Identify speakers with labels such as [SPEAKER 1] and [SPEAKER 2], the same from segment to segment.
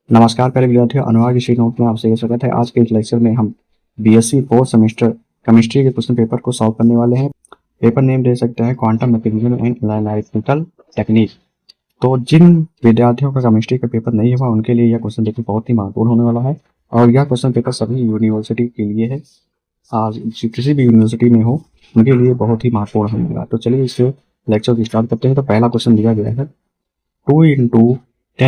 [SPEAKER 1] नमस्कार प्यारे विद्यार्थियों, अनुराग इसी नोट में आपसे स्वागत है। आज के इस लेक्चर में हम बीएससी फोर्थ सेमेस्टर केमिस्ट्री के क्वेश्चन पेपर को सॉल्व करने वाले हैं। पेपर नेम दे सकते हैं quantum mechanism and analytical technique. तो जिन विद्यार्थियों का केमिस्ट्री का पेपर नहीं हुआ उनके लिए यह क्वेश्चन पेपर बहुत ही महत्वपूर्ण होने वाला है और यह क्वेश्चन पेपर सभी यूनिवर्सिटी के लिए है। आज किसी भी यूनिवर्सिटी में हो उनके लिए बहुत ही महत्वपूर्ण होने वाला। तो चलिए इस लेक्चर की स्टार्ट करते हैं। तो पहला क्वेश्चन दिया गया है 2 ×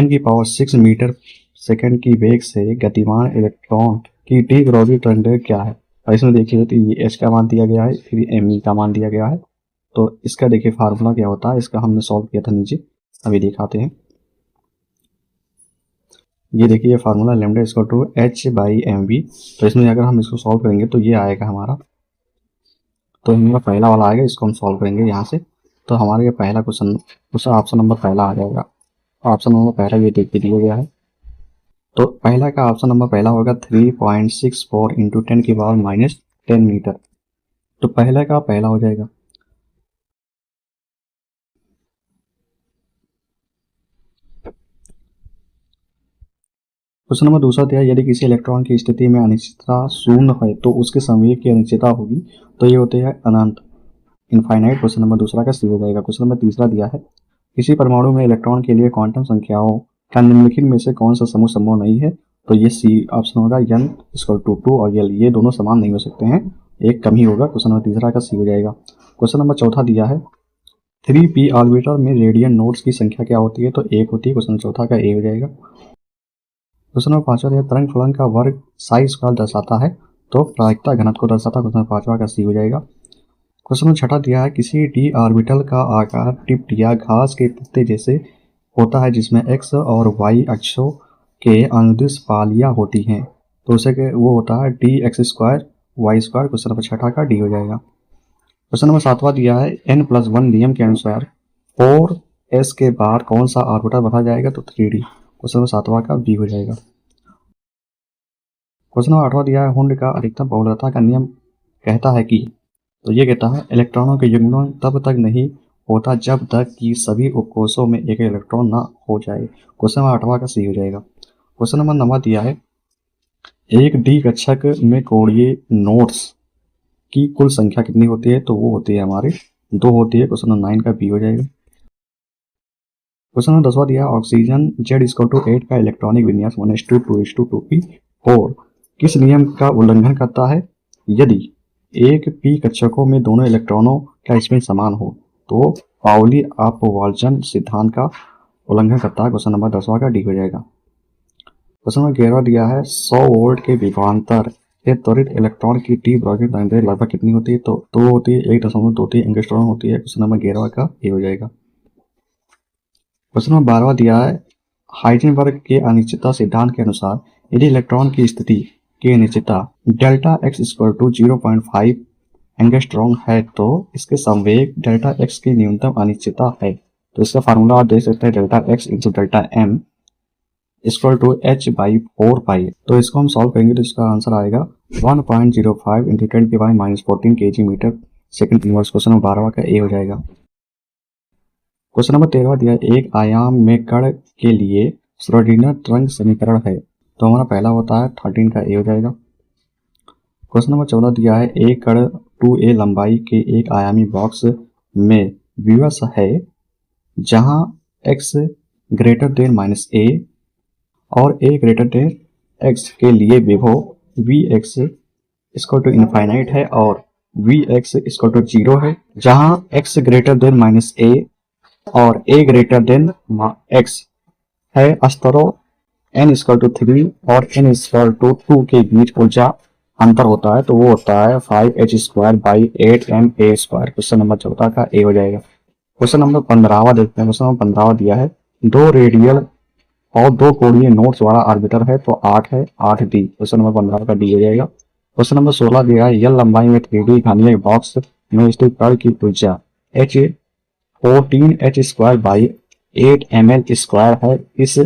[SPEAKER 1] 10⁶ मीटर सेकंड की वेग से गतिमान इलेक्ट्रॉन की डी ब्रॉगली तरंग क्या है। और इसमें देखिए तो ये एच का मान दिया गया है, फिर एम ई का मान दिया गया है। तो इसका देखिए फार्मूला क्या होता है, इसका हमने सॉल्व किया था नीचे, अभी दिखाते हैं। ये देखिए ये formula lambda equal to h/mv। तो इसमें अगर हम इसको सॉल्व करेंगे तो ये आएगा हमारा, तो हमारा पहला वाला आएगा, इसको हम सॉल्व करेंगे यहाँ से। तो हमारा ये पहला क्वेश्चन ऑप्शन नंबर पहला आ जाएगा। ऑप्शन नंबर पहला ये देख के दिया गया है। तो पहला का ऑप्शन नंबर पहला होगा 3.64 × 10⁻⁻10 मीटर। तो पहला का पहला हो जाएगा। क्वेश्चन नंबर दूसरा दिया, यदि किसी इलेक्ट्रॉन की स्थिति में अनिश्चितता शून्य है तो उसके संवेग की अनिश्चितता होगी। तो ये होते हैं अनंत, इनफाइनाइट। क्वेश्चन नंबर दूसरा का सी हो जाएगा। क्वेश्चन नंबर तीसरा दिया है, किसी परमाणु में इलेक्ट्रॉन के लिए क्वांटम संख्याओं का निम्नलिखित में से कौन सा समूह संभव नहीं है। तो ये सी ऑप्शन होगा, n = 2 और l, ये दोनों समान नहीं हो सकते हैं, एक कम ही होगा। क्वेश्चन नंबर तीसरा का सी हो जाएगा। क्वेश्चन नंबर चौथा दिया है 3p ऑर्बिटर में रेडियन नोड्स की संख्या क्या होती है। तो 1 होती है। क्वेश्चन नंबर चौथा का ए हो जाएगा। क्वेश्चन नंबर पांचवा दिया, तरंग फलन का वर्ग साई स्क्वायर दर्शाता है। तो प्रायिकता घनत्व को दर्शाता है। क्वेश्चन नंबर पांचवा का सी हो जाएगा। क्वेश्चन नंबर छठा दिया है, किसी डी ऑर्बिटल का आकार टिप्ड या घास के पत्ते जैसे होता है जिसमें x और y अक्षों के अनुदिश पालियां होती हैं। तो उसे वो होता है dx² y²। क्वेश्चन नंबर छठा का डी हो जाएगा। क्वेश्चन नंबर सातवां दिया है, n+1 नियम के अनुसार 4s के बाद कौन सा ऑर्बिटल बढ़ा जाएगा। तो 3d। क्वेश्चन नंबर सातवां का बी हो जाएगा। क्वेश्चन नंबर आठवां दिया है, हुंड का अधिकतम बहुलकता का नियम कहता है कि। तो ये कहता है इलेक्ट्रॉनों के युग्मन तब तक नहीं होता जब तक कि सभी उपकोषों में एक इलेक्ट्रॉन ना हो जाए। क्वेश्चन नंबर आठवां का सी हो जाएगा। क्वेश्चन नंबर 9 दिया है, एक डी कक्षक में कोणीय नोड्स की कुल संख्या कितनी होती है। तो वो होती है हमारी 2 होती है। क्वेश्चन नंबर 9 का बी हो जाएगा। क्वेश्चन नंबर 10वां दिया है, ऑक्सीजन Z = 8 का इलेक्ट्रॉनिक विन्यास 1:2:2p4 किस नियम का उल्लंघन करता है। यदि एक पी कक्षकों में दोनों इलेक्ट्रॉनों का स्पिन समान हो तो पाउली अपवर्जन सिद्धांत का उल्लंघन करता है। क्वेश्चन नंबर 10वां का डी हो जाएगा। क्वेश्चन नंबर 11 दिया है, 100 वोल्ट के विभवांतर से त्वरित इलेक्ट्रॉन की डी ब्रॉगली तरंग लगभग कितनी होती है। तो 2 होती है, 1.23 एंगस्ट्रॉम होती है। क्वेश्चन नंबर 11 का ए हो जाएगा। क्वेश्चन नंबर 12 दिया है, हाइजेनबर्ग के अनिश्चितता सिद्धांत के अनुसार यदि इलेक्ट्रॉन की स्थिति की अनिश्चितता Δx = 0.5 एंगस्ट्रॉम है तो इसके संवेग Δx की न्यूनतम अनिश्चितता है। तो इसका फार्मूला आप देख सकते हैं, Δx × Δm = h/4π। तो इसको हम सॉल्व करेंगे तो इसका आंसर आएगा 1.05 × 10⁻⁻14 kg/s इनवर्स। क्वेश्चन नंबर 12 का ए हो जाएगा। क्वेश्चन नंबर 13 दिया है, एक आयाम में कण के लिए श्रोडिंगर तरंग समीकरण है। तो हमारा पहला होता है 13 का ए हो जाएगा। क्वेश्चन नंबर 14 दिया है, एक कण 2a लंबाई के एक आयामी बॉक्स में विवश है जहां x > -a और a > x के लिए विभव Vx = इनफाइनाइट है और Vx = 0 है। जहां x > -a और a > x है, स्तरों n = 3 और n = 2 के बीच ऊर्जा अंतर होता है। तो वो होता है 5h²/8ma²। क्वेश्चन नंबर 14 का ए हो जाएगा। क्वेश्चन नंबर 15वां देखते हैं। क्वेश्चन नंबर 15वां दिया है, 2 रेडियल और 2 कोणीय नोड्स वाला ऑर्बिटर है। तो 8 है, 8d। क्वेश्चन नंबर 15 का डी हो जाएगा। क्वेश्चन नंबर 16 दिया है, यल लंबाई में 3D घनीय बॉक्स में स्थित कण की ऊर्जा 14h²/8 ml² है। इस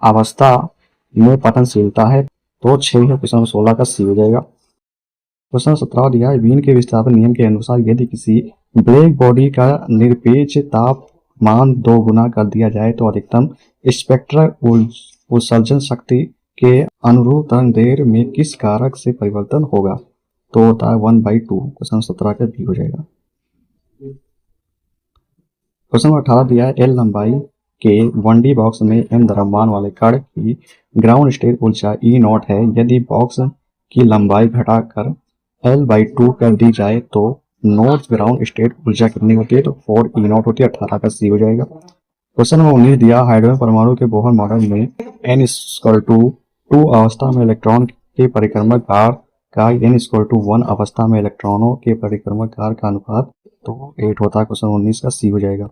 [SPEAKER 1] अवस्था में पतनशीलता है। तो 6 है। क्वेश्चन नंबर 16 का सी हो जाएगा। क्वेश्चन 17 दिया है, वीन के विस्थापन नियम के अनुसार यदि किसी ब्लैक बॉडी का निरपेक्ष तापमान 2 गुना कर दिया जाए तो अधिकतम स्पेक्ट्रल उत्सर्जन शक्ति के अनुरूप तरंग दैर्घ्य में किस कारक से परिवर्तन होगा? तो होता है 1/2। क्वेश्चन 17 का बी हो जाएगा। क्वेश्चन 18 दिया है, एल लंबाई के 1D बॉक्स में m द्रव्यमान वाले कण की ग्राउंड स्टेट ऊर्जा E0 है। यदि बॉक्स की लंबाई घटाकर L/2 कर दी जाए तो नोट ग्राउंड स्टेट ऊर्जा कितनी होती है? तो 4E0 होती है। 18 का सी हो जाएगा। क्वेश्चन नंबर 19 दिया, हाइड्रोजन परमाणु के बोहर मॉडल में n=2 अवस्था में इलेक्ट्रॉन के परिक्रमण कार्य का n=1 अवस्था में इलेक्ट्रॉनों के परिक्रमण कार्य का अनुपात तो 8 होता है। क्वेश्चन 19 का सी हो जाएगा।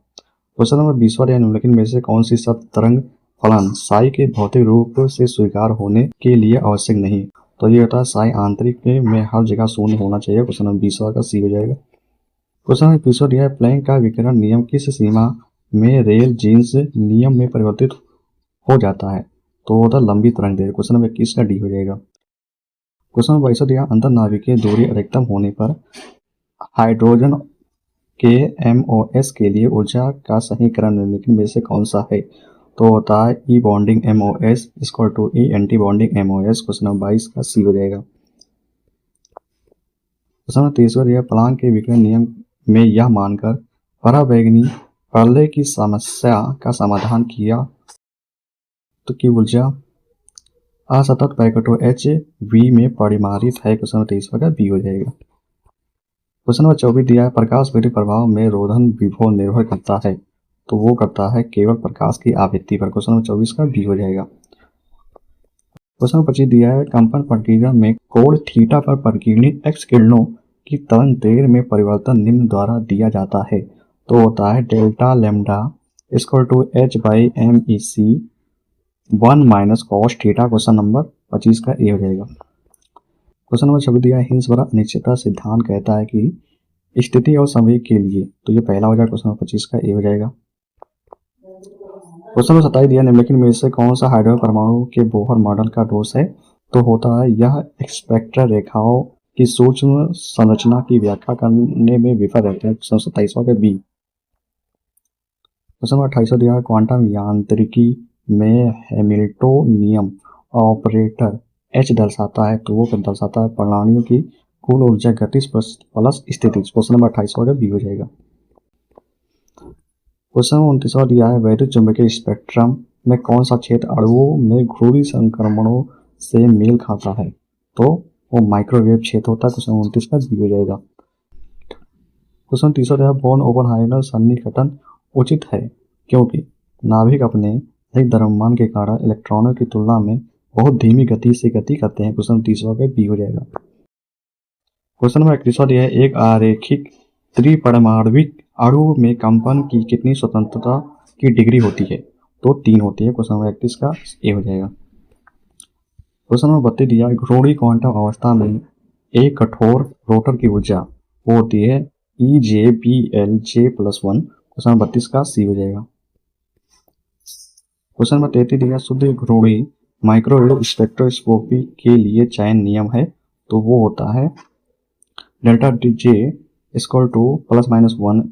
[SPEAKER 1] क्वेश्चन नंबर 20 दिया, निम्नलिखित में से कौन सी शब्द तरंग फलन साई के भौतिक रूप से स्वीकार होने के लिए आवश्यक नहीं? तो ये होता है साई आंतरिक में हर जगह शून्य होना चाहिए। क्वेश्चन नंबर 20 का सी हो जाएगा। क्वेश्चन नंबर 21 दिया है, प्लैंक का विकिरण नियम किस सीमा में रेल जीन्स नियम में परिवर्तित हो जाता है? तो होता है लंबी तरंग दैर्घ्य। क्वेश्चन नंबर 21 का डी हो जाएगा। क्वेश्चन नंबर 22 दिया, अंतरनाभिकीय दूरी अधिकतम होने पर हाइड्रोजन के MOS के लिए ऊर्जा का सही क्रम निम्नलिखित में से कौन सा है? तो होता है E bonding MOS = E anti bonding MOS। Question number 22 का सी हो जाएगा। क्वेश्चन नंबर 23 दिया, प्लांक के विकिरण नियम में यह मानकर पराबैंगनी पर्ले की समस्या का समाधान किया तो की ऊर्जा असतत पैकेटों HV में परिमारित है। क्वेश्चन नंबर 23 का बी हो जाएगा। क्वेश्चन नंबर 24 दिया है, प्रकाश विद्युत प्रभाव में रोधन विभव निर्भर करता है? तो वो करता है केवल प्रकाश की आवृत्ति पर। क्वेश्चन नंबर 24 का बी हो जाएगा। क्वेश्चन नंबर 25 दिया है, कंपन प्रकीर्णन में कोण थीटा पर प्रकीर्णित X किरणों की तरंग दैर्घ्य में परिवर्तन निम्न द्वारा दिया जाता है? तो होता है delta lambda h/MEC 1 - cos theta. Question number 25 का ए हो जाएगा। क्वेश्चन नंबर 26 दिया है, हिल्सबर्ग अनिश्चितता सिद्धांत कहता है कि स्थिति और समय के लिए, तो ये पहला हो जाएगा। क्वेश्चन नंबर 25 का ए हो जाएगा। क्वेश्चन नंबर 27 दिया, निम्नलिखित में से कौन सा हाइड्रोजन परमाणु के बोहर मॉडल का दोष है? तो होता है यह स्पेक्ट्रल रेखाओं की सूक्ष्म संरचना की व्याख्या करने में विफल रहता है। क्वेश्चन 27 का बी। क्वेश्चन नंबर 28 दिया है, क्वांटम यांत्रिकी में हैमिल्टोनियन ऑपरेटर H दर्शाता है? तो वो दर्शाता है प्रणालियों की कुल ऊर्जा गतिज प्लस स्थिति। क्वेश्चन नंबर 28 का बी हो जाएगा। क्वेश्चन नंबर 29 दिया है, वैद्युत चुंबकीय स्पेक्ट्रम में कौन सा क्षेत्र अणुओं में घूर्णी संक्रमणों से मेल खाता है? तो वो माइक्रोवेव क्षेत्र होता है। क्वेश्चन 29 का बी हो जाएगा। क्वेश्चन 30 दिया, बॉर्न ओपेनहाइमर सन्निकटन उचित है क्योंकि नाभिक अपने अधिक द्रव्यमान के कारण इलेक्ट्रॉनों की तुलना में बहुत धीमी गति से गति करते हैं। क्वेश्चन 30 का बी हो जाएगा। क्वेश्चन नंबर 31 दिया है, एक आरेखिक त्रिपरमाण्विक अणु में कंपन की कितनी स्वतंत्रता की डिग्री होती है? तो 3 होती है। क्वेश्चन नंबर 31 का ए हो जाएगा। क्वेश्चन नंबर 32 दिया, घूर्णी क्वांटम अवस्था में एक कठोर रोटर की ऊर्जा वो होती है EJ+1। क्वेश्चन नंबर 32 का सी हो जाएगा। क्वेश्चन नंबर 33 दिया, शुद्ध घूर्णी माइक्रोवेव स्पेक्ट्रोस्कोपी के लिए चयन नियम है? तो वो होता है डेल्टा J =±1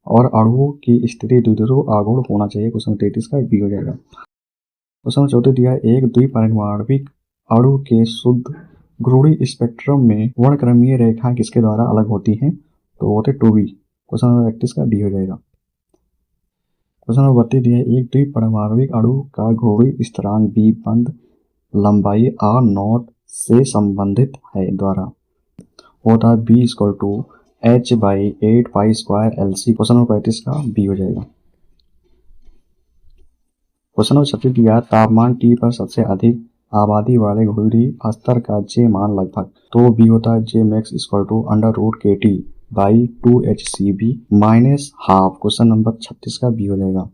[SPEAKER 1] और अणुओं की स्थिति द्विध्रुव आघूर्ण होना चाहिए। क्वेश्चन 33 का बी हो जाएगा। क्वेश्चन 34 दिया, एक द्विपरमाण्विक अणु के शुद्ध घूर्णी स्पेक्ट्रम में वर्णक्रमीय रेखाएं किसके द्वारा अलग होती हैं? तो होते 2B। क्वेश्चन नंबर 31 का डी हो जाएगा। क्वेश्चन नंबर 32 दिया, एक द्विपरमाण्विक अणु का घूर्णी स्थिरांक B बंध लंबाई R0 से संबंधित है द्वारा होता है B = H/8π² Lc। Question number 35 का बी हो जाएगा। क्वेश्चन नंबर 36 दिया, तापमान T पर सबसे अधिक आबादी वाले घूर्णी स्तर का J मान लगभग, तो बी होता है Jmax = √kT/2hcb -12। क्वेश्चन नंबर 36 का बी हो जाएगा।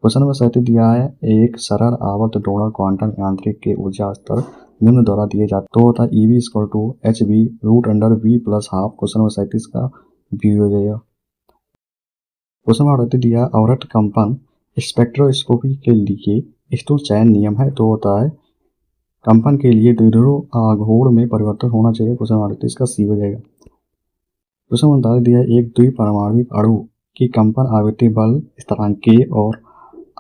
[SPEAKER 1] क्वेश्चन नंबर 37 दिया है, एक सरल आवर्त डोनर क्वांटम यांत्रिक के ऊर्जा स्तर निम्न द्वारा दिए जाते तो होता है EV = hv√v+12। क्वेश्चन नंबर 37 का बी हो जाएगा। क्वेश्चन नंबर 38 दिया, अवरक्त कंपन स्पेक्ट्रोस्कोपी के लिए स्थूल चयन नियम है? तो होता है कंपन के लिए द्विध्रुव आघूर्ण में परिवर्तन होना चाहिए। क्वेश्चन नंबर 38 का सी हो जाएगा। क्वेश्चन नंबर 39 दिया, एक द्विपरमाण्विक अणु की कंपन आवृत्ति बल स्थिरांक K और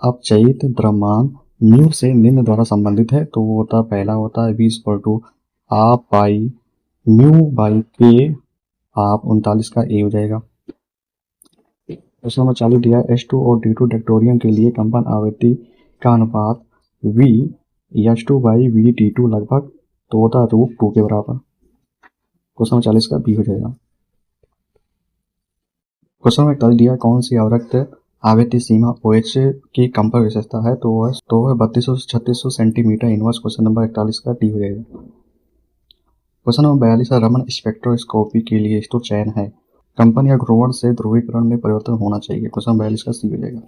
[SPEAKER 1] अपचयित द्रव्यमान म्यू से निम्न द्वारा संबंधित है, तो वो होता है, पहला होता है v equal to half by mu by k, आप 39 का ए हो जाएगा। क्वेश्चन नंबर 40 दिया है H2 और D2 डेक्टोरियम के लिए कंपन आवृत्ति का अनुपात V H2 by V D2 लगभग, तो होता है √2 के बराबर। क्वेश्चन नंबर 40 का बी हो जाएगा। क्वेश्चन नंबर 41 दिया, कौन सी आवर्त आवृत्ति सीमा OH की कंपन विशेषता है, तो है 3200 से 3600 सेंटीमीटर इनवर्स। क्वेश्चन नंबर 41 का डी हो जाएगा। क्वेश्चन नंबर 42 रमन स्पेक्ट्रोस्कोपी के लिए तो चयन है, कंपन या ध्रुवण से ध्रुवीकरण में परिवर्तन होना चाहिए। क्वेश्चन 42 का सी हो जाएगा।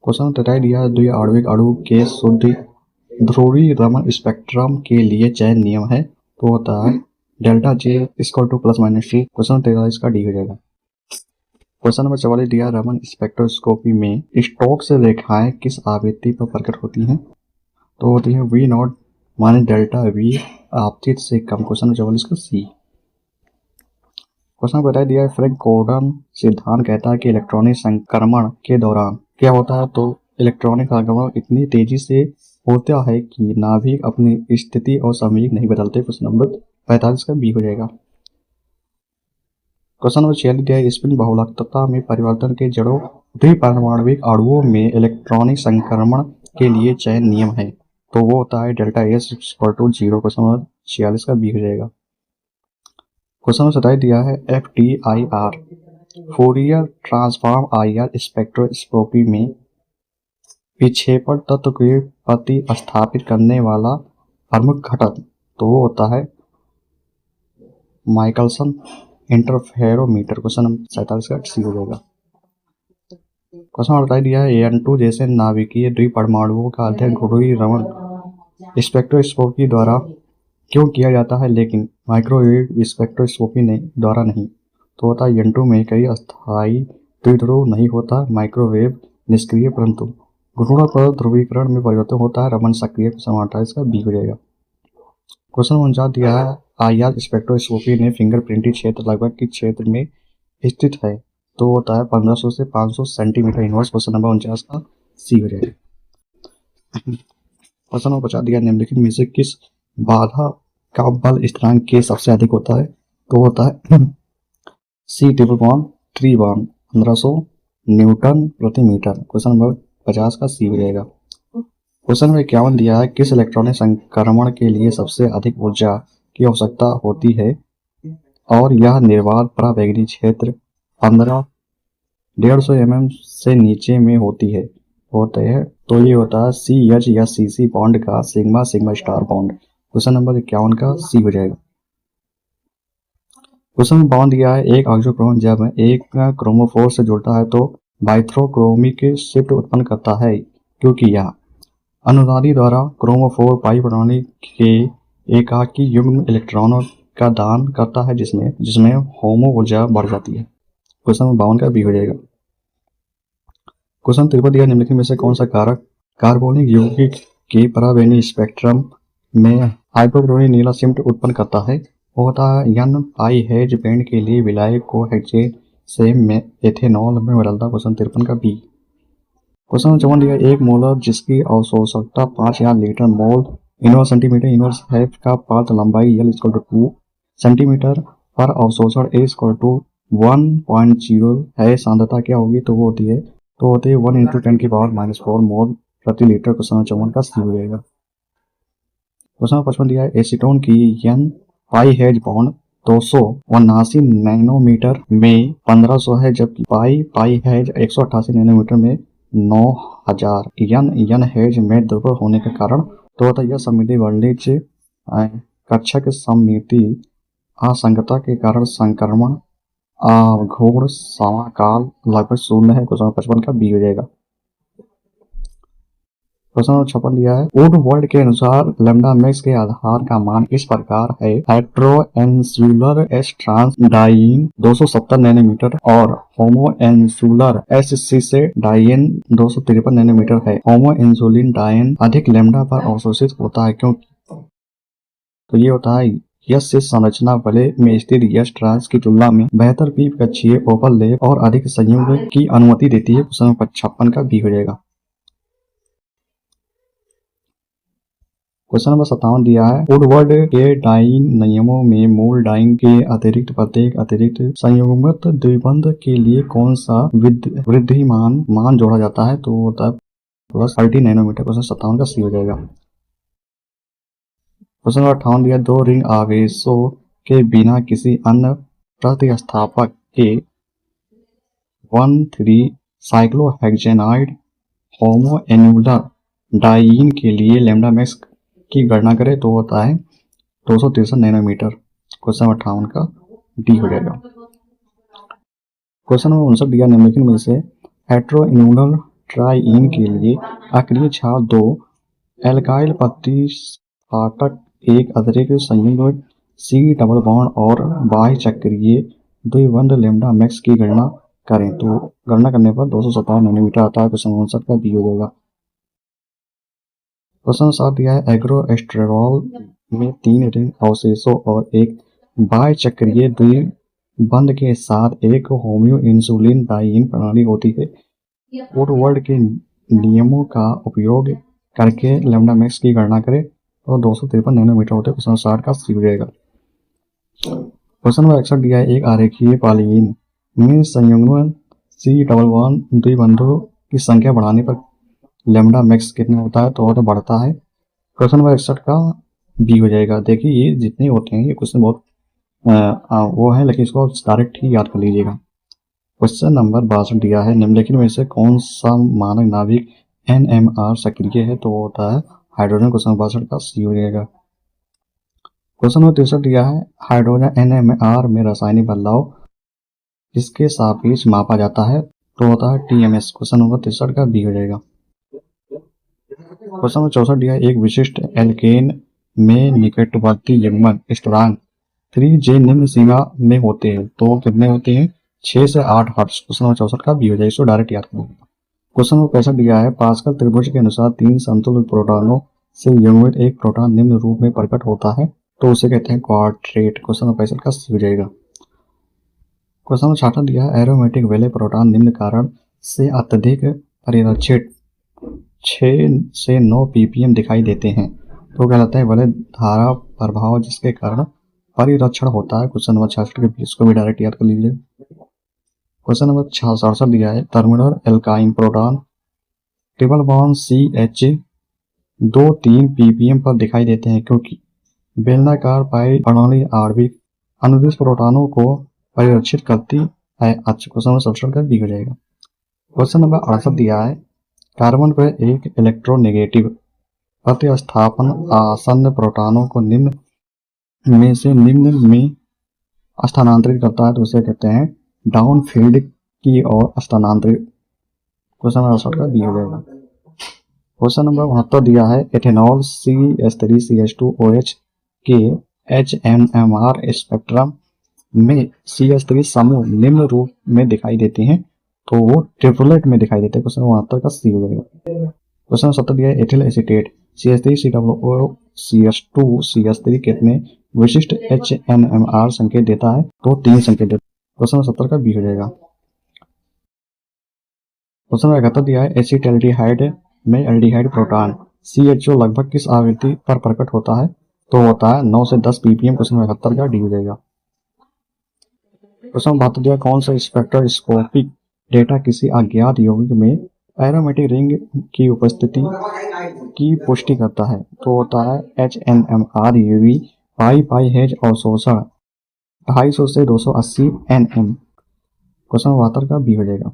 [SPEAKER 1] क्वेश्चन 43 दिया, द्विआण्विक अणु के शुद्ध ध्रुवीय रमन स्पेक्ट्रम के लिए चयन नियम है, तो होता है delta J equal two plus minus T. Question 43 का डी हो जाएगा। क्वेश्चन नंबर 44 दिया, रमन स्पेक्ट्रोस्कोपी में स्टोक्स रेखाएं किस आवृत्ति पर प्रकट होती हैं, तो होती है V naught minus delta V आपतित से कम। क्वेश्चन 44 का सी। क्वेश्चन बता दिया है, फ्रैंक कोल्डन सिद्धांत कहता है कि इलेक्ट्रॉनिक संक्रमण के दौरान क्या होता है, तो इलेक्ट्रॉनिक संक्रमण इतनी तेजी से होता है कि नाभिक अपनी स्थिति और संवेग नहीं बदलते। क्वेश्चन नंबर 45 का बी हो जाएगा। क्वेश्चन नंबर 46 दिया है, स्पिन बहुलकता में परिवर्तन के जड़ों द्विपरमाणविक अणुओं में इलेक्ट्रॉनिक संक्रमण के लिए चयन नियम है, तो वो होता है delta S equal to 0। Question number 46 का बी हो जाएगा। क्वेश्चन नंबर 27 दिया है, FTIR Fourier transform IR spectroscopy में विक्षेपण तत्व के प्रति स्थापित करने वाला प्रमुख घटक, तो वो होता है माइकलसन इंटरफेरोमीटर। क्वेश्चन नंबर 47 का सी हो जाएगा। क्वेश्चन नंबर 28 दिया है, AN2 जैसे नाभिकीय द्विपरमाणुओं का अध्ययन ध्रुवीय रमन स्पेक्ट्रोस्कोपी द्वारा क्यों किया जाता है, लेकिन माइक्रोवेव स्पेक्ट्रोस्कोपी द्वारा नहीं, तो होता है N2 में कई अस्थायी द्विध्रुव नहीं होता, माइक्रोवेव निष्क्रिय परंतु घूर्णन पर ध्रुवीकरण में परिवर्तन होता है, रमन सक्रिय। क्वेश्चन 28 का बी हो जाएगा। क्वेश्चन 49 दिया है, IR स्पेक्ट्रोस्कोपी ने फिंगरप्रिंटिंग क्षेत्र लगभग किस क्षेत्र में स्थित है, तो होता है 1500 से 500 सेंटीमीटर इनवर्स। क्वेश्चन नंबर 49 का सी हो जाएगा। क्वेश्चन नंबर 50 दिया, निम्नलिखित में से किस बाधा का बल स्थिरांक के सबसे अधिक होता है, तो होता है C/3 1500 न्यूटन प्रति मीटर। क्वेश्चन नंबर 50 का सी हो जाएगा। क्वेश्चन नंबर 51 दिया है, किस इलेक्ट्रॉनिक संक्रमण के लिए सबसे अधिक ऊर्जा की आवश्यकता होती है और यह निर्वात परावैद्युतिक क्षेत्र 1550 mm से नीचे में होती है, होते हैं, तो ये होता है CH या CC बॉन्ड का sigma sigma star bond. Question number 51 का सी हो जाएगा। क्वेश्चन नंबर 52 दिया है, एक ऑक्सीक्रोन जब एक क्रोमोफोर से जुड़ता है तो बाइथ्रोक्रोमिक शिफ्ट उत्पन्न करता है, क्योंकि यह अनुनादी द्वारा क्रोमोफोर पाई प्रणाली के एकाकी युग्म इलेक्ट्रॉनों का दान करता है, जिसमें होमो ऊर्जा बढ़ जाती है। क्वेश्चन नंबर 52 का बी हो जाएगा। क्वेश्चन 53 दिया, निम्नलिखित में से कौन सा कारक कार्बोनिक यौगिक के पराबैंगनी स्पेक्ट्रम में हाइपोक्रोनिक नीला शिफ्ट उत्पन्न करता है, वो होता है N हेज बैंड के लिए विलायक को हेक्सेन में एथेनॉल में बदलता। क्वेश्चन 53 का बी। क्वेश्चन नंबर 54 दिया, एक मोलर जिसकी अवशोषकता 5000 litre mole inverse centimetre inverse है का पाथ लंबाई L इक्वल टू 2 सेंटीमीटर पर अवशोषण A इक्वल टू 1.0 है, सांद्रता क्या होगी, तो वो होती है 1 × 10⁻⁴ मोल प्रति लीटर। क्वेश्चन नंबर 54 का सी हो जाएगा। क्वेश्चन नंबर 55 दिया है, एसीटोन की N पाई हेज बॉन्ड 279 नैनोमीटर में 1500 है, जबकि पाई हेज 188 नैनोमीटर में 9000। N हेज में दुर्बल होने के कारण, तो होता है यह सममिति वर्णिज कक्षक सममिति असंगतता के कारण संक्रमण घूर्ण समाकाल लगभग 0 है। क्वेश्चन 55 का बी हो जाएगा। क्वेश्चन नंबर 56 दिया है, वुड वर्ल्ड के अनुसार लैम्डा मैक्स के आधार का मान इस प्रकार है, हेट्रोइंसुलर एस ट्रांस डाइन 270 नैनोमीटर और होमोइंसुलर एस डाइन 253 नैनोमीटर है। होमोइंसुलिन डाइन अधिक लैम्डा पर अवशोषित होता है, क्योंकि तो ये होता है यश से संरचना वलय में स्थित यश ट्रांस की तुलना में बेहतर पी कक्षीय ओवरलैप और अधिक संयोग की अनुमति देती है। क्वेश्चन नंबर 56 का बी हो जाएगा। क्वेश्चन नंबर 57 दिया है, वुडवर्ड के डाइंग नियमों में मूल डाइंग के अतिरिक्त प्रत्येक अतिरिक्त संयुग्मित द्विबंध के लिए कौन सा वृद्धिमान मान जोड़ा जाता है? तो होता है प्लस 30 नैनोमीटर। क्वेश्चन 57 का सी हो जाएगा। क्वेश्चन नंबर 58 दिया, दो रिंग आवेशों के बिना किसी अन्य प्रतिस्थापक के 1,3 साइक्लोहेक्सेनाइड होमोएन्युलर डाइईन के लिए लैम्डा मैक्स की गणना करें तो होता है 263 नैनोमीटर। क्वेश्चन नंबर 58 का डी हो जाएगा। क्वेश्चन नंबर 59 दिया, निम्नलिखित में से हेटेरोइन्युलर ट्राइईन के लिए अक्रिय छाल 2 एल्काइल प्रतिस्थापक एक अतिरिक्त संयुग्म सी डबल बॉन्ड और बाह्य चक्रीय द्विबंध लैम्डा मैक्स की गणना करें तो गणना करने पर 257 नैनोमीटर आता है। क्वेश्चन 59 का बी हो जाएगा। क्वेश्चन 7 दिया है, एग्रोएस्टेरॉल में 3 रिंग अवशेषों और एक बाह्य चक्रीय द्विबंध के साथ एक होम्यो इंसुलिन डाइईन प्रणाली होती है। वुडवर्ड के नियमों का उपयोग करके लैम्डा मैक्स की गणना करें तो 253 नैनोमीटर होते हैं। क्वेश्चन 60 का सी हो जाएगा। क्वेश्चन नंबर 61 दिया है, एक आरेखीय पॉलीन में संयुग्मन सी डबल बॉन्ड द्विबंधों की संख्या बढ़ाने पर लैम्डा मैक्स कितना होता है? तो बढ़ता है। क्वेश्चन नंबर 61 का बी हो जाएगा। देखिए ये जितने होते हैं ये क्वेश्चन बहुत वो है, लेकिन इसको डायरेक्ट ही याद कर लीजिएगा। क्वेश्चन नंबर 62 दिया है, निम्नलिखित में से कौन सा मानक नाभिक NMR सक्रिय है? तो होता है हाइड्रोजन। क्वेश्चन नंबर 62 का सी हो जाएगा। क्वेश्चन नंबर 63 दिया है, हाइड्रोजन NMR में रासायनिक बदलाव किसके सापेक्ष मापा जाता है? तो होता है TMS। क्वेश्चन नंबर 63 का बी हो जाएगा। क्वेश्चन नंबर 64 दिया है, एक विशिष्ट एल्केन में निकटवर्ती युग्मन स्थिरांक 3J निम्न सीमा में होते हैं तो कितने होते हैं? 6 से 8 हर्ट्ज। क्वेश्चन नंबर 64 का बी हो जाएगा। इसको डायरेक्ट याद करेंगे। क्वेश्चन नंबर 65 दिया है, पास्कल त्रिभुज के अनुसार 3 समतुल्य प्रोटॉनों से युग्मित एक प्रोटॉन निम्न रूप में प्रकट होता है तो उसे कहते हैं क्वाड्रेट। क्वेश्चन नंबर 65 का सी हो जाएगा। क्वेश्चन नंबर 66 दिया है, एरोमेटिक वैले प्रोटॉन निम्न कारण से अत्यधिक परिरक्षित 6 से 9 ppm दिखाई देते हैं तो कहलाता है वलय धारा प्रभाव जिसके कारण परिरक्षण होता है। क्वेश्चन नंबर 66 के बीच को भी डायरेक्ट याद कर लीजिए। क्वेश्चन नंबर 67 दिया है, terminal alkyne proton triple bond CH 2-3 ppm पर दिखाई देते हैं क्योंकि बेलनाकार पाई प्रणाली आणविक अनुदिश प्रोटॉनों को परिरक्षित करती है। क्वेश्चन नंबर 67 का बी हो जाएगा। क्वेश्चन नंबर 68 दिया है, कार्बन पर एक इलेक्ट्रोनेगेटिव प्रतिस्थापन आसन्न प्रोटॉनों को निम्न में से निम्न में स्थानांतरित करता है तो उसे कहते हैं डाउनफील्ड की ओर स्थानांतरित। क्वेश्चन नंबर 68 का बी हो जाएगा। क्वेश्चन नंबर 69 दिया है, एथेनॉल CH3CH2OH के HNMR स्पेक्ट्रम में CH3 समूह निम्न रूप में दिखाई देते हैं तो वो ट्रिपलेट में दिखाई देते हैं। क्वेश्चन 69 का सी हो जाएगा। क्वेश्चन 70 दिया है, एथिल एसीटेट CH3COOCH2CH3 कितने विशिष्ट HNMR संकेत देता है? तो 3 संकेत देता है। क्वेश्चन 70 का बी हो जाएगा। क्वेश्चन 71 दिया है, एसिटाल्डिहाइड में एल्डिहाइड प्रोटॉन CHO लगभग किस आवृत्ति पर प्रकट होता है? तो होता है 9 से 10 ppm। क्वेश्चन 71 का डी हो जाएगा। क्वेश्चन 72 दिया, कौन सा स्पेक्ट्रोस्कोपिक डेटा किसी अज्ञात यौगिक में एरोमेटिक रिंग की उपस्थिति की पुष्टि करता है? तो होता है HNMR UV पाई अवशोषण 250 से 280 nm। क्वेश्चन 72 का बी हो जाएगा।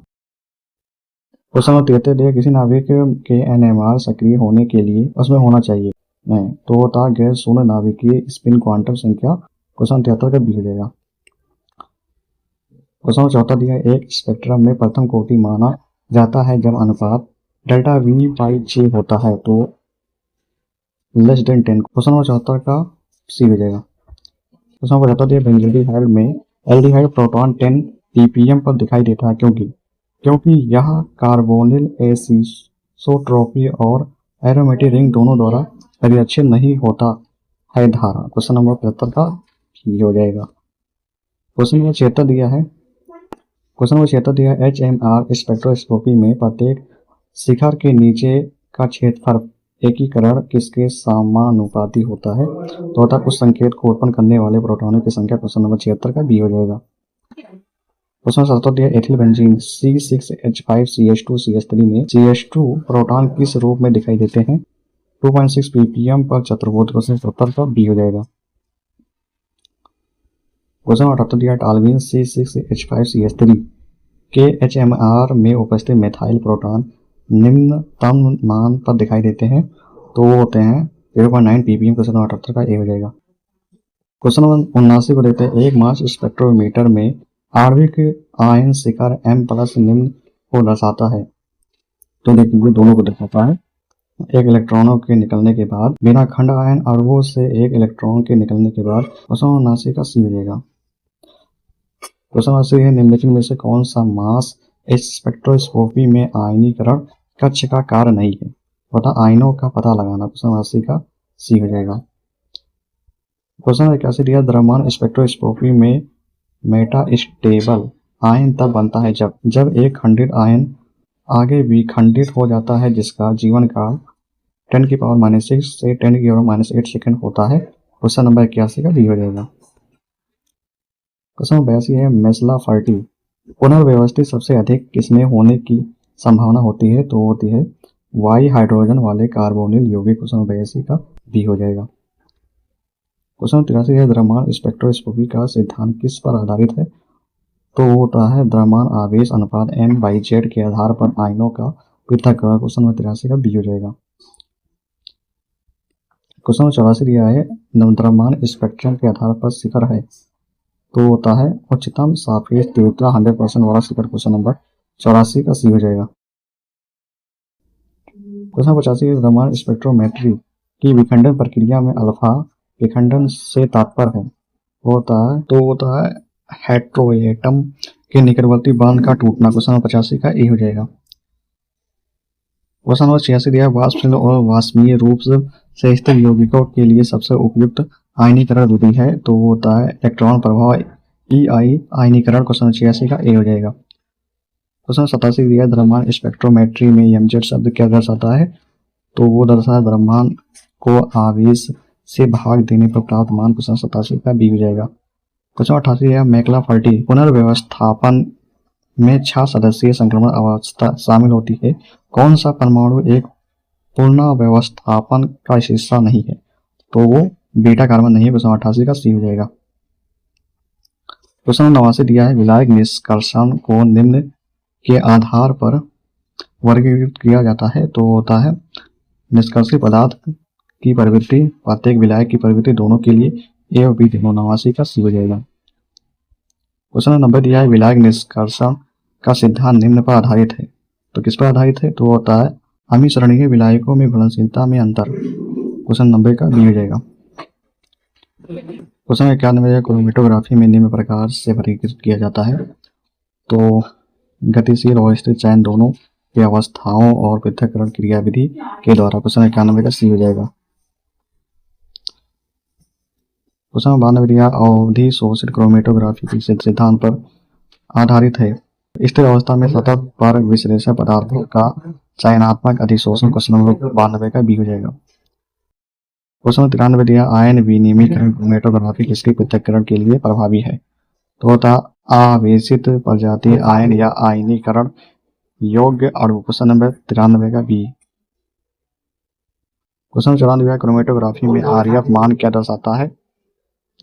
[SPEAKER 1] क्वेश्चन 73 दिया, किसी नाभिक के NMR सक्रिय होने के लिए उसमें होना चाहिए नहीं तो होता है गैर शून्य नाभिकीय स्पिन क्वांटम संख्या। क्वेश्चन 73 का बी हो जाएगा। क्वेश्चन 74 दिया, एक स्पेक्ट्रम में प्रथम कोटि माना जाता है जब अनुपात डेल्टा V/J होता है तो लेस देन 10। क्वेश्चन 74 का सी हो जाएगा। क्वेश्चन 75 दिया, बेंजोल्डिहाइड में एल्डिहाइड प्रोटॉन 10 ppm पर दिखाई देता है क्योंकि यह कार्बोनिल एसिसोट्रोपी और एरोमेटिक रिंग दोनों द्वारा परिरक्षित नहीं होता है धारा। क्वेश्चन नंबर 75 का ये हो जाएगा। क्वेश्चन नंबर 76 दिया है। क्वेश्चन नंबर 76 दिया है HMR स्पेक्ट्रोस्कोपी में प्रत्येक शिखर के नीचे का क्षेत्रफल एकीकरण किसके समानुपाती होता है? तो होता उस संकेत को उत्पन्न करने वाले प्रोटॉनों की संख्या। क्वेश्चन नंबर 76 का बी हो जाएगा। क्वेश्चन नंबर 77 दिया एथिल बेंजीन C6H5CH2CH3 में CH2 प्रोटॉन किस रूप में दिखाई देते हैं? 2.6 ppm पर चतुर्भुज। क्वेश्चन 77 का बी हो जाएगा। क्वेश्चन नंबर 78 दिया टॉल्यूइन C6H5CH3 के HMR में उपस्थित मेथाइल प्रोटॉन निम्नतम मान पर दिखाई देते हैं, तो वो होते हैं 0.9 ppm। क्वेश्चन नंबर 78 का ए हो जाएगा। क्वेश्चन नंबर 79 को देखते हैं एक मास स्पेक्ट्रोमीटर में आणविक आयन शिखर M+ निम्न को दर्शाता है। तो देखिए दोनों को दर्शाता है। एक इलेक्ट्रॉनों के निकलने के बाद बिना खंड आयन अणुओं से एक इलेक्ट्रॉन के निकलने के बाद। क्वेश्चन नंबर 79 का सी हो जाएगा। क्वेश्चन नंबर 80 है निम्नलिखित में से कौन सा मास इस स्पेक्ट्रोस्कोपी में आयनीकरण कक्ष का कार्य नहीं है? बता आयनों का पता लगाना। क्वेश्चन नंबर 80 का सी हो जाएगा। क्वेश्चन नंबर 81 दिया द्रव्यमान स्पेक्ट्रोस्कोपी में मेटास्टेबल आयन तब बनता है जब एक खंडित आयन आगे विखंडित हो जाता है, जिसका जीवन काल 10⁻⁻6 से 10⁻⁸ सेकंड होता है। क्वेश्चन नंबर 81 का बी हो जाएगा। क्वेश्चन नंबर 82 है मेसला-फर्टी पुनर्व्यवस्थित सबसे अधिक किसमें होने की संभावना होती है? तो होती है वाई हाइड्रोजन वाले कार्बोनिल यौगिक। क्वेश्चन नंबर 82 का बी हो जाएगा। क्वेश्चन नंबर 83 है द्रव्यमान स्पेक्ट्रोस्कोपी का सिद्धांत किस पर आधारित है? तो होता है द्रव्यमान आवेश अनुपात M/Z के आधार पर आयनों का पृथक्करण। क्वेश्चन नंबर 83 का बी हो जाएगा। क्वेश्चन नंबर 84 दिया है द्रव्यमान स्पेक्ट्रम के आधार पर शिखर है, तो होता है उच्चतम सापेक्ष तीव्रता 100% वाला शिखर। क्वेश्चन नंबर 84 का सी हो जाएगा। क्वेश्चन नंबर 85 द्रव्यमान स्पेक्ट्रोमेट्री की विखंडन प्रक्रिया में अल्फा विखंडन से तात्पर्य है होता है हेट्रोएटम के निकटवर्ती बांध का टूटना। क्वेश्चन नंबर 85 का ए हो जाएगा। क्वेश्चन नंबर 86 दिया वाष्पशील और वाष्पीय रूप से स्थिर यौगिकों के लिए सबसे उपयुक्त आयनीकरण विधि है, तो वो होता है इलेक्ट्रॉन प्रभाव EI आयनीकरण। क्वेश्चन नंबर 86 का ए हो जाएगा। क्वेश्चन 87 दिया द्रव्यमान स्पेक्ट्रोमेट्री में MZ शब्द क्या दर्शाता है? तो वो दर्शाता है द्रव्यमान को आवेश से भाग देने पर प्राप्त मान। क्वेश्चन 87 का बी हो जाएगा। क्वेश्चन 88 है मैकला-फर्टी पुनर्व्यवस्थापन में 6 सदस्यीय संक्रमण अवस्था शामिल होती है, कौन सा परमाणु एक पूर्ण व्यवस्थापन का हिस्सा नहीं है? तो वो बीटा कार्बन नहीं है। क्वेश्चन 88 का सी हो जाएगा। क्वेश्चन 89 दिया है विलायक निष्कर्षण को निम्न के आधार पर वर्गीकृत किया जाता है, तो होता है निष्कर्षित पदार्थ की प्रवृत्ति प्रत्येक विलायक की प्रवृत्ति दोनों के लिए ए और बी दोनों। 89 का सी हो जाएगा। क्वेश्चन 90 दिया है विलायक निष्कर्षण का सिद्धांत निम्न पर आधारित है, तो किस पर आधारित है? तो होता है अमिश्रणीय विलायकों में घुलनशीलता में अंतर। क्वेश्चन 90 का बी हो जाएगा। क्वेश्चन 91 क्रोमेटोग्राफी में निम्न प्रकार से वर्गीकृत किया जाता है, तो गतिशील और स्थिर चयन दोनों की अवस्थाओं और पृथक्करण क्रिया विधि के द्वारा। क्वेश्चन 91 का सी हो जाएगा। क्वेश्चन 92 दिया अवधि शोषित क्रोमेटोग्राफी के सिद्धांत पर आधारित है, स्थिर अवस्था में सतत पर विश्लेषण पदार्थों का चयनात्मक अधिशोषण। क्वेश्चन नंबर 92 का बी हो जाएगा। क्वेश्चन 93 दिया आयन विनिमयीकरण क्रोमेटोग्राफी किसके पृथक्करण के लिए प्रभावी है? तो होता आवेशित प्रजातीय आयन या आयनीकरण योग्य अणु। क्वेश्चन नंबर 93 का बी। क्वेश्चन 94 क्रोमेटोग्राफी में RF मान क्या दर्शाता है?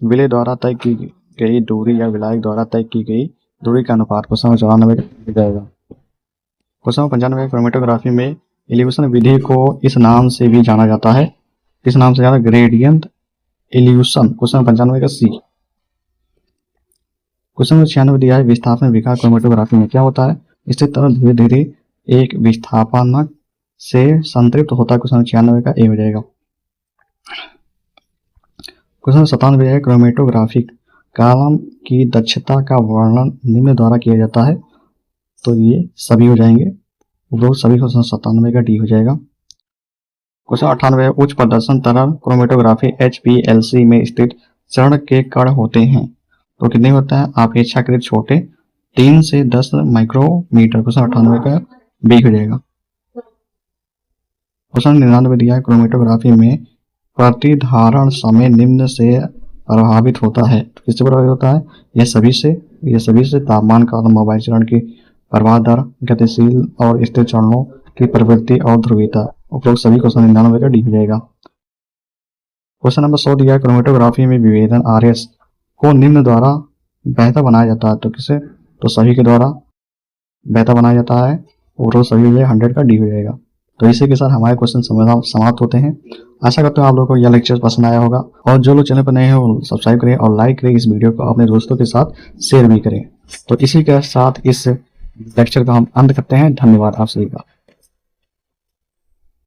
[SPEAKER 1] विलय द्वारा तय की गई दूरी या विलायक द्वारा तय की गई दूरी का अनुपात। क्वेश्चन 94 का जाएगा। क्वेश्चन 95 क्रोमेटोग्राफी में इल्यूशन विधि को इस नाम से भी जाना जाता है, किस नाम से जाना? Gradient evolution. क्वेश्चन 95 का सी। क्वेश्चन 96 दिया है विस्थापन विकार क्रोमेटोग्राफी में क्या होता है? इससे तरल धीरे धीरे एक विस्थापनक से संतृप्त होता है। क्वेश्चन 96 का ए हो जाएगा। क्वेश्चन 97 है क्रोमेटोग्राफिक कॉलम की दक्षता का वर्णन निम्न द्वारा किया जाता है, तो ये सभी हो जाएंगे वो सभी। क्वेश्चन 97 का डी हो जाएगा। क्वेश्चन 98 उच्च प्रदर्शन तरल क्रोमेटोग्राफी HPLC में स्थित चरण के कण होते हैं तो कितने होता है आपके इच्छाकृत छोटे 3 से 10 माइक्रोमीटर। क्वेश्चन 98 का बी हो जाएगा। क्वेश्चन 99 दिया है क्रोमेटोग्राफी में प्रतिधारण समय निम्न से प्रभावित होता है। तो किससे प्रभावित होता है? यह सभी से तापमान का मोबाइल चरण की प्रवाह दर, गतिशील और स्थिर चरणों की प्रवृत्ति और ध्रुवीयता। उपरोक्त सभी क्वेश्चन 99 का डी हो जाएगा। क्वेश्चन नंबर 100 दिया है क्रोमेटोग्राफी में विभेदन आरएस को निम्न द्वारा बेहतर बनाया जाता है। तो किसे? तो सभी के द्वारा बेहतर बनाया जाता है और सभी में 100 का डी हो जाएगा। तो इसी के साथ हमारे क्वेश्चन समाप्त होते हैं। आशा करते हैं आप लोगों को यह लेक्चर पसंद आया होगा और जो लोग चैनल पर नए हैं वो सब्सक्राइब करें और लाइक करें, इस वीडियो को अपने दोस्तों के साथ शेयर भी करें। तो इसी के साथ इस लेक्चर का हम अंत करते हैं। धन्यवाद आप सभी का।